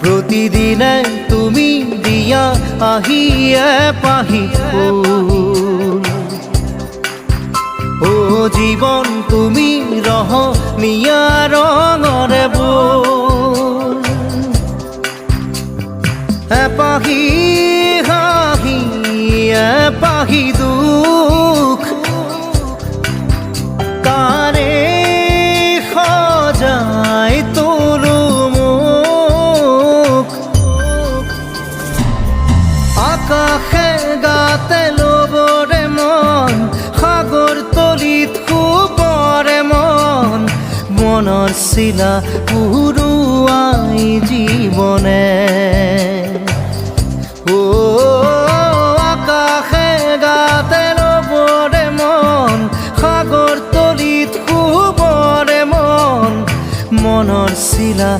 প্ৰতিদিনে তুমি দিয়া আহিয়ে পাহি ফুল ও জীৱন তুমি ৰহনীয়া ৰঙৰে বুল এপাহি হাঁহি এপাহি দুখ তাৰে সজাই তোলো মোক আকাশে গাতে ল'বৰে মন সাগৰ তলিত শুবৰে মন মনৰ চিলা উৰুৱাই জীৱনে ও আকাশে গাতে ল'বৰে মন সাগৰ তলিত শুবৰে মন মনৰ চিলা